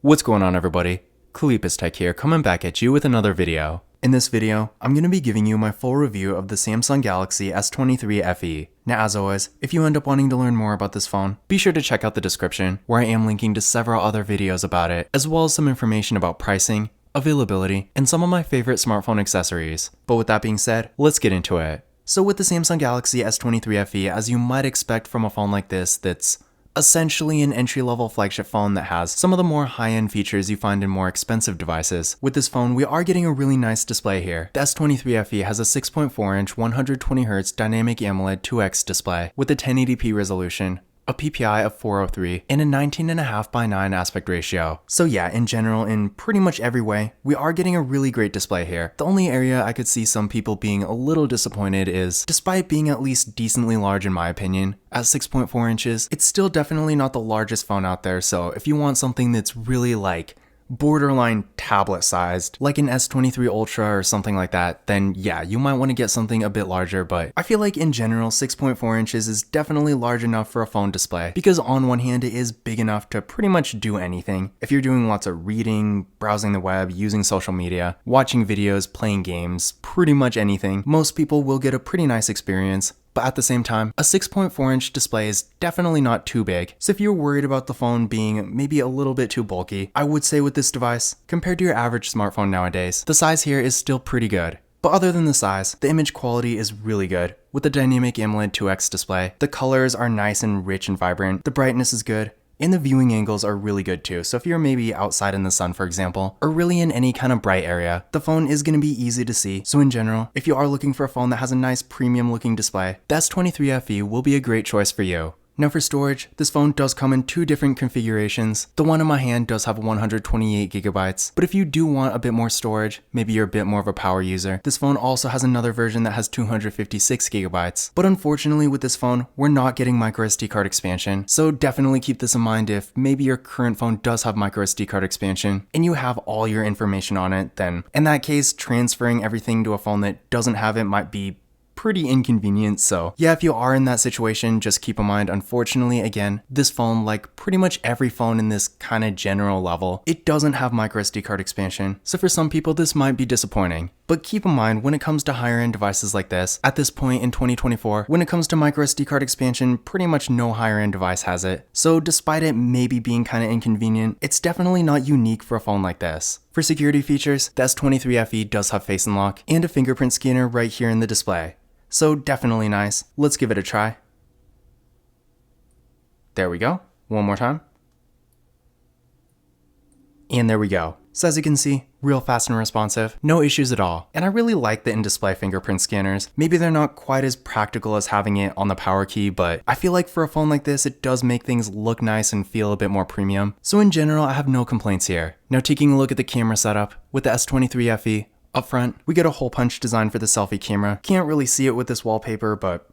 What's going on, everybody? Kalipus Tech here, coming back at you with another video. In this video, I'm going to be giving you my full review of the Samsung Galaxy S23 FE. Now, as always, if you end up wanting to learn more about this phone, be sure to check out the description, where I am linking to several other videos about it, as well as some information about pricing, availability, and some of my favorite smartphone accessories. But with that being said, let's get into it. So with the Samsung Galaxy S23 FE, as you might expect from a phone like this that's essentially an entry-level flagship phone that has some of the more high-end features you find in more expensive devices. With this phone, we are getting a really nice display here. The S23 FE has a 6.4-inch 120Hz dynamic AMOLED 2X display with a 1080p resolution, a PPI of 403, and a 19.5:9 aspect ratio. So yeah, in general, in pretty much every way, we are getting a really great display here. The only area I could see some people being a little disappointed is, despite being at least decently large in my opinion, at 6.4 inches, it's still definitely not the largest phone out there, so if you want something that's really like borderline tablet sized, like an S23 Ultra or something like that, then yeah, you might want to get something a bit larger, but I feel like in general, 6.4 inches is definitely large enough for a phone display, because on one hand, it is big enough to pretty much do anything. If you're doing lots of reading, browsing the web, using social media, watching videos, playing games, pretty much anything, most people will get a pretty nice experience. But at the same time, a 6.4-inch display is definitely not too big, so if you're worried about the phone being maybe a little bit too bulky, I would say with this device, compared to your average smartphone nowadays, the size here is still pretty good. But other than the size, the image quality is really good. With the dynamic AMOLED 2X display, the colors are nice and rich and vibrant, the brightness is good, and the viewing angles are really good too. So if you're maybe outside in the sun, for example, or really in any kind of bright area, the phone is going to be easy to see. So in general, if you are looking for a phone that has a nice premium looking display, the S23 FE will be a great choice for you. Now for storage, this phone does come in two different configurations. The one in my hand does have 128GB, but if you do want a bit more storage, maybe you're a bit more of a power user, this phone also has another version that has 256GB. But unfortunately with this phone, we're not getting microSD card expansion, so definitely keep this in mind if maybe your current phone does have microSD card expansion and you have all your information on it, then in that case, transferring everything to a phone that doesn't have it might be pretty inconvenient. So yeah, if you are in that situation, just keep in mind, unfortunately, again, this phone, like pretty much every phone in this kind of general level, it doesn't have microSD card expansion. So for some people, this might be disappointing. But keep in mind, when it comes to higher end devices like this, at this point in 2024, when it comes to microSD card expansion, pretty much no higher end device has it. So despite it maybe being kind of inconvenient, it's definitely not unique for a phone like this. For security features, the S23 FE does have Face Unlock and a fingerprint scanner right here in the display. So definitely nice. Let's give it a try. There we go. One more time. And there we go. So as you can see, real fast and responsive, no issues at all. And I really like the in-display fingerprint scanners. Maybe they're not quite as practical as having it on the power key, but I feel like for a phone like this, it does make things look nice and feel a bit more premium. So in general, I have no complaints here. Now taking a look at the camera setup, with the S23 FE, up front, we get a hole punch design for the selfie camera. Can't really see it with this wallpaper, but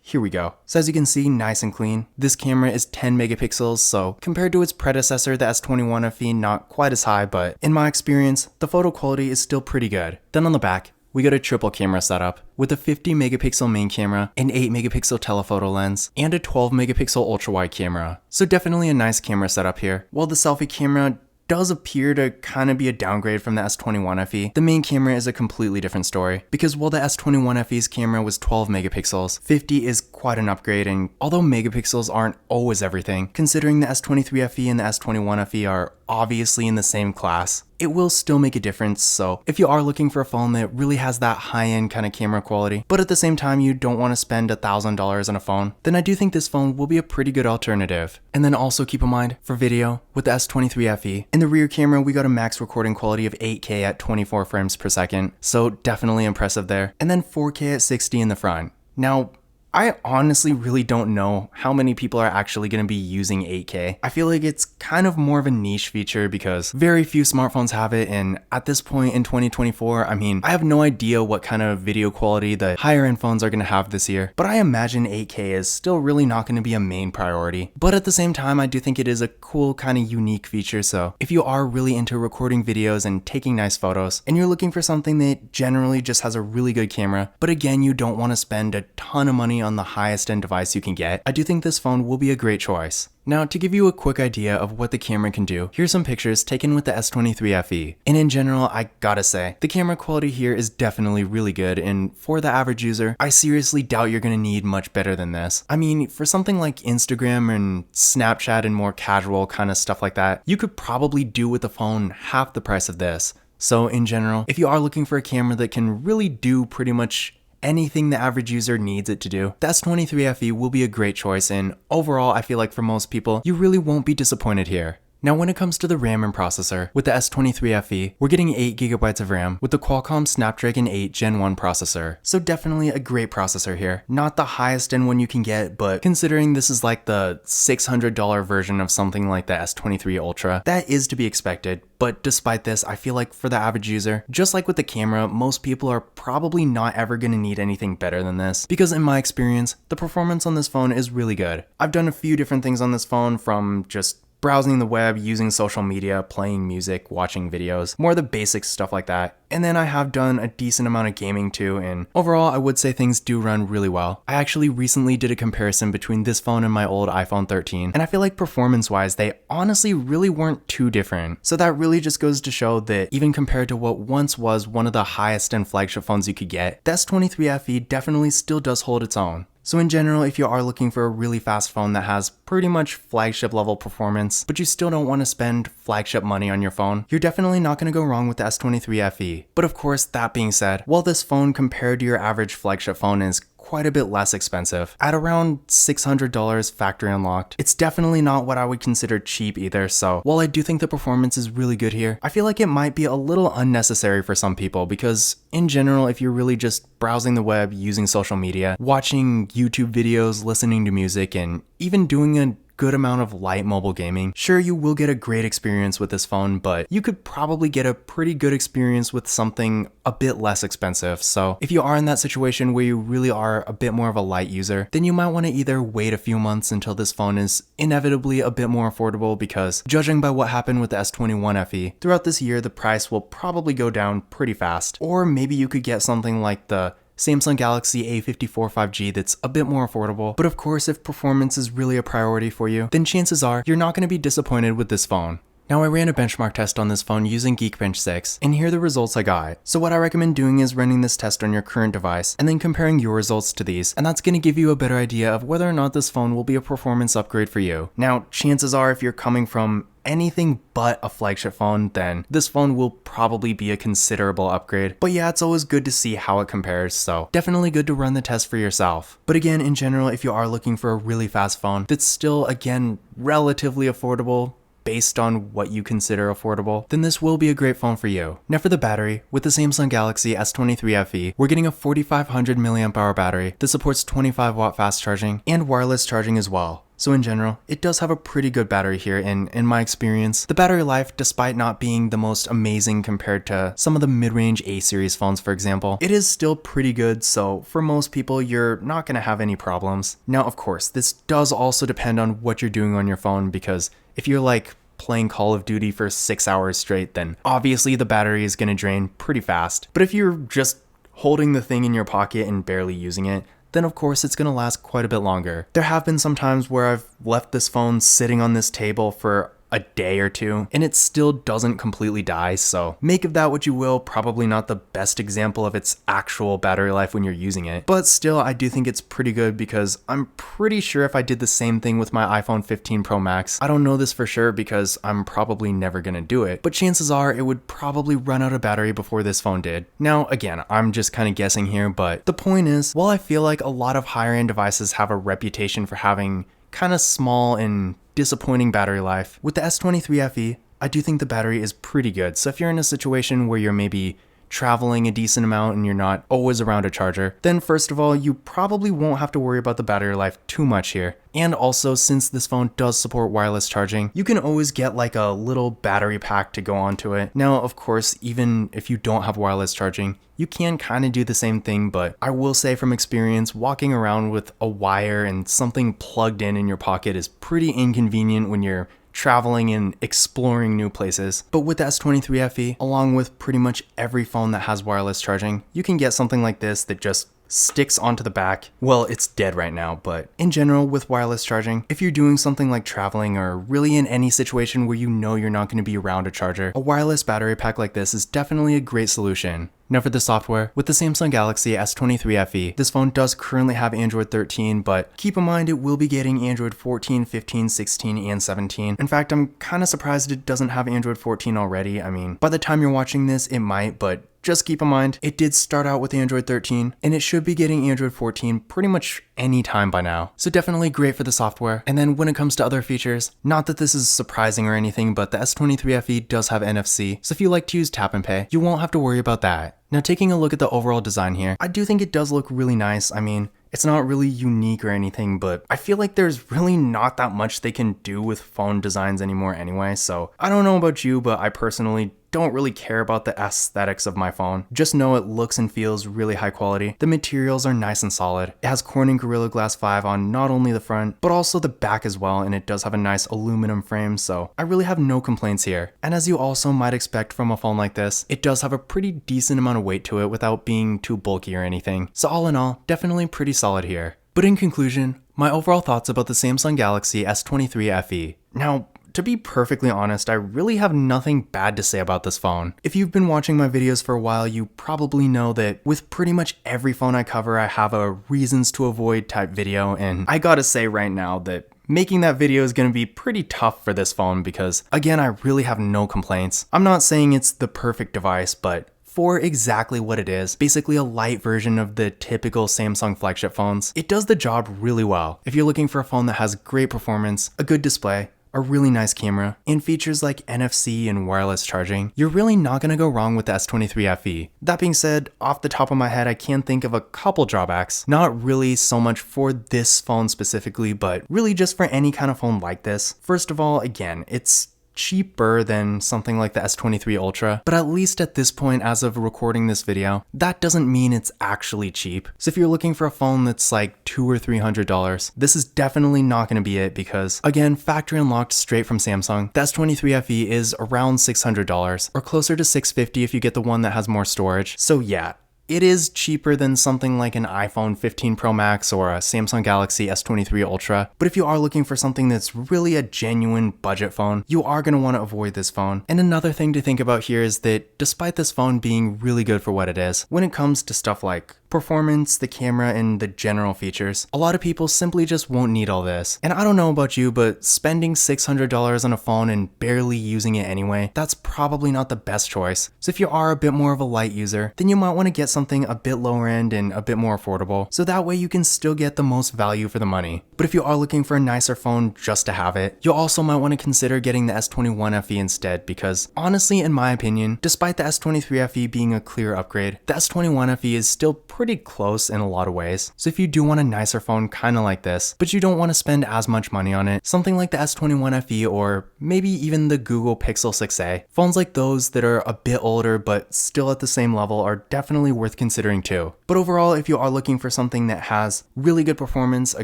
here we go. So as you can see, nice and clean. This camera is 10 megapixels, so compared to its predecessor, the S21 FE, not quite as high, but in my experience, the photo quality is still pretty good. Then on the back, we got a triple camera setup with a 50 megapixel main camera, an 8 megapixel telephoto lens, and a 12 megapixel ultra wide camera. So definitely a nice camera setup here. While the selfie camera does appear to kind of be a downgrade from the S21 FE, the main camera is a completely different story. Because while the S21 FE's camera was 12 megapixels, 50 is quite an upgrade, and although megapixels aren't always everything, considering the S23 FE and the S21 FE are obviously in the same class, it will still make a difference. So if you are looking for a phone that really has that high-end kind of camera quality, but at the same time you don't want to spend $1,000 on a phone, then I do think this phone will be a pretty good alternative. And then also keep in mind, for video, with the S23 FE, in the rear camera we got a max recording quality of 8K at 24 frames per second, so definitely impressive there. And then 4K at 60 in the front. Now, I honestly really don't know how many people are actually going to be using 8K. I feel like it's kind of more of a niche feature because very few smartphones have it, and at this point in 2024, I mean, I have no idea what kind of video quality the higher end phones are going to have this year, but I imagine 8K is still really not going to be a main priority. But at the same time, I do think it is a cool kind of unique feature, so if you are really into recording videos and taking nice photos, and you're looking for something that generally just has a really good camera, but again, you don't want to spend a ton of money on the highest end device you can get, I do think this phone will be a great choice. Now, to give you a quick idea of what the camera can do, here's some pictures taken with the S23 FE. And in general, I gotta say, the camera quality here is definitely really good, and for the average user, I seriously doubt you're gonna need much better than this. I mean, for something like Instagram and Snapchat and more casual kind of stuff like that, you could probably do with a phone half the price of this. So in general, if you are looking for a camera that can really do pretty much anything the average user needs it to do, the S23 FE will be a great choice, and overall I feel like for most people, you really won't be disappointed here. Now when it comes to the RAM and processor, with the S23 FE, we're getting 8GB of RAM with the Qualcomm Snapdragon 8 Gen 1 processor, so definitely a great processor here. Not the highest end one you can get, but considering this is like the $600 version of something like the S23 Ultra, that is to be expected. But despite this, I feel like for the average user, just like with the camera, most people are probably not ever going to need anything better than this, because in my experience, the performance on this phone is really good. I've done a few different things on this phone, from just browsing the web, using social media, playing music, watching videos, more of the basic stuff like that. And then I have done a decent amount of gaming too, and overall I would say things do run really well. I actually recently did a comparison between this phone and my old iPhone 13, and I feel like performance wise they honestly really weren't too different. So that really just goes to show that even compared to what once was one of the highest end flagship phones you could get, the S23 FE definitely still does hold its own. So in general, if you are looking for a really fast phone that has pretty much flagship level performance, but you still don't want to spend flagship money on your phone, you're definitely not going to go wrong with the S23 FE. But of course, that being said, while this phone compared to your average flagship phone is quite a bit less expensive, at around $600 factory unlocked, it's definitely not what I would consider cheap either. So while I do think the performance is really good here, I feel like it might be a little unnecessary for some people, because in general, if you're really just browsing the web, using social media, watching YouTube videos, listening to music, and even doing a good amount of light mobile gaming, sure, you will get a great experience with this phone, but you could probably get a pretty good experience with something a bit less expensive. So if you are in that situation where you really are a bit more of a light user, then you might want to either wait a few months until this phone is inevitably a bit more affordable, because judging by what happened with the S21 FE, throughout this year the price will probably go down pretty fast. Or maybe you could get something like the Samsung Galaxy A54 5G that's a bit more affordable. But of course, if performance is really a priority for you, then chances are you're not going to be disappointed with this phone. Now, I ran a benchmark test on this phone using Geekbench 6, and here are the results I got. So what I recommend doing is running this test on your current device, and then comparing your results to these, and that's going to give you a better idea of whether or not this phone will be a performance upgrade for you. Now, chances are if you're coming from anything but a flagship phone, then this phone will probably be a considerable upgrade. But yeah, it's always good to see how it compares, so definitely good to run the test for yourself. But again, in general, if you are looking for a really fast phone that's still, again, relatively affordable, based on what you consider affordable, then this will be a great phone for you. Now for the battery, with the Samsung Galaxy S23 FE, we're getting a 4500 mAh battery that supports 25 watt fast charging and wireless charging as well. So in general, it does have a pretty good battery here, and in my experience, the battery life, despite not being the most amazing compared to some of the mid-range A-series phones for example, it is still pretty good, so for most people, you're not going to have any problems. Now of course, this does also depend on what you're doing on your phone, because if you're like playing Call of Duty for 6 hours straight, then obviously the battery is going to drain pretty fast. But if you're just holding the thing in your pocket and barely using it, then of course it's going to last quite a bit longer. There have been some times where I've left this phone sitting on this table for a day or two, and it still doesn't completely die, so make of that what you will. Probably not the best example of its actual battery life when you're using it, but still I do think it's pretty good, because I'm pretty sure if I did the same thing with my iPhone 15 Pro Max, I don't know this for sure because I'm probably never gonna do it, but chances are it would probably run out of battery before this phone did. Now again, I'm just kind of guessing here, but the point is, while I feel like a lot of higher end devices have a reputation for having kind of small and disappointing battery life, with the S23 FE, I do think the battery is pretty good. So if you're in a situation where you're maybe traveling a decent amount and you're not always around a charger, then first of all, you probably won't have to worry about the battery life too much here. And also, since this phone does support wireless charging, you can always get like a little battery pack to go onto it. Now, of course, even if you don't have wireless charging, you can kind of do the same thing, but I will say from experience, walking around with a wire and something plugged in your pocket is pretty inconvenient when you're traveling and exploring new places. But with the S23 FE, along with pretty much every phone that has wireless charging, you can get something like this that just sticks onto the back. Well, it's dead right now, but in general with wireless charging, if you're doing something like traveling or really in any situation where you know you're not going to be around a charger, a wireless battery pack like this is definitely a great solution. Now for the software, with the Samsung Galaxy S23 FE, this phone does currently have Android 13, but keep in mind it will be getting Android 14, 15, 16, and 17. In fact, I'm kind of surprised it doesn't have Android 14 already. I mean, by the time you're watching this, it might, but just keep in mind, it did start out with Android 13, and it should be getting Android 14 pretty much any time by now. So definitely great for the software. And then when it comes to other features, not that this is surprising or anything, but the S23 FE does have NFC, so if you like to use tap and pay, you won't have to worry about that. Now taking a look at the overall design here, I do think it does look really nice. I mean, it's not really unique or anything, but I feel like there's really not that much they can do with phone designs anymore anyway, so I don't know about you, but I personally don't really care about the aesthetics of my phone. Just know it looks and feels really high quality. The materials are nice and solid. It has Corning Gorilla Glass 5 on not only the front, but also the back as well, and it does have a nice aluminum frame, so I really have no complaints here. And as you also might expect from a phone like this, it does have a pretty decent amount of weight to it without being too bulky or anything. So all in all, definitely pretty solid here. But in conclusion, my overall thoughts about the Samsung Galaxy S23 FE. Now, to be perfectly honest, I really have nothing bad to say about this phone. If you've been watching my videos for a while, you probably know that with pretty much every phone I cover, I have a reasons to avoid type video, and I gotta say right now that making that video is going to be pretty tough for this phone because, again, I really have no complaints. I'm not saying it's the perfect device, but for exactly what it is, basically a light version of the typical Samsung flagship phones, it does the job really well. If you're looking for a phone that has great performance, a good display, a really nice camera, and features like NFC and wireless charging, you're really not going to go wrong with the S23 FE. That being said, off the top of my head, I can think of a couple drawbacks. Not really so much for this phone specifically, but really just for any kind of phone like this. First of all, again, it's cheaper than something like the S23 Ultra, but at least at this point as of recording this video, that doesn't mean it's actually cheap. So if you're looking for a phone that's like $200 or $300, this is definitely not going to be it because, again, factory unlocked straight from Samsung, the S23 FE is around $600 or closer to $650 if you get the one that has more storage. So yeah, it is cheaper than something like an iPhone 15 Pro Max or a Samsung Galaxy S23 Ultra, but if you are looking for something that's really a genuine budget phone, you are going to want to avoid this phone. And another thing to think about here is that despite this phone being really good for what it is, when it comes to stuff like performance, the camera, and the general features, a lot of people simply just won't need all this. And I don't know about you, but spending $600 on a phone and barely using it anyway, that's probably not the best choice. So if you are a bit more of a light user, then you might want to get something a bit lower end and a bit more affordable, so that way you can still get the most value for the money. But if you are looking for a nicer phone just to have it, you also might want to consider getting the S21 FE instead because, honestly, in my opinion, despite the S23 FE being a clear upgrade, the S21 FE is still pretty close in a lot of ways. So if you do want a nicer phone kind of like this, but you don't want to spend as much money on it, something like the S21 FE or maybe even the Google Pixel 6a, phones like those that are a bit older but still at the same level are definitely worth considering too. But overall, if you are looking for something that has really good performance, a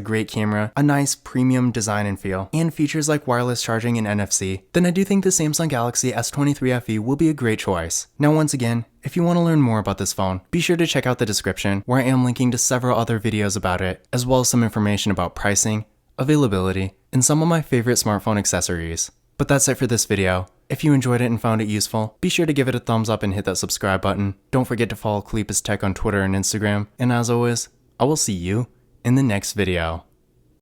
great camera, a nice premium design and feel, and features like wireless charging and NFC, then I do think the Samsung Galaxy S23 FE will be a great choice. Now once again, if you want to learn more about this phone, be sure to check out the description where I am linking to several other videos about it, as well as some information about pricing, availability, and some of my favorite smartphone accessories. But that's it for this video. If you enjoyed it and found it useful, be sure to give it a thumbs up and hit that subscribe button. Don't forget to follow Kalipis Tech on Twitter and Instagram. And as always, I will see you in the next video.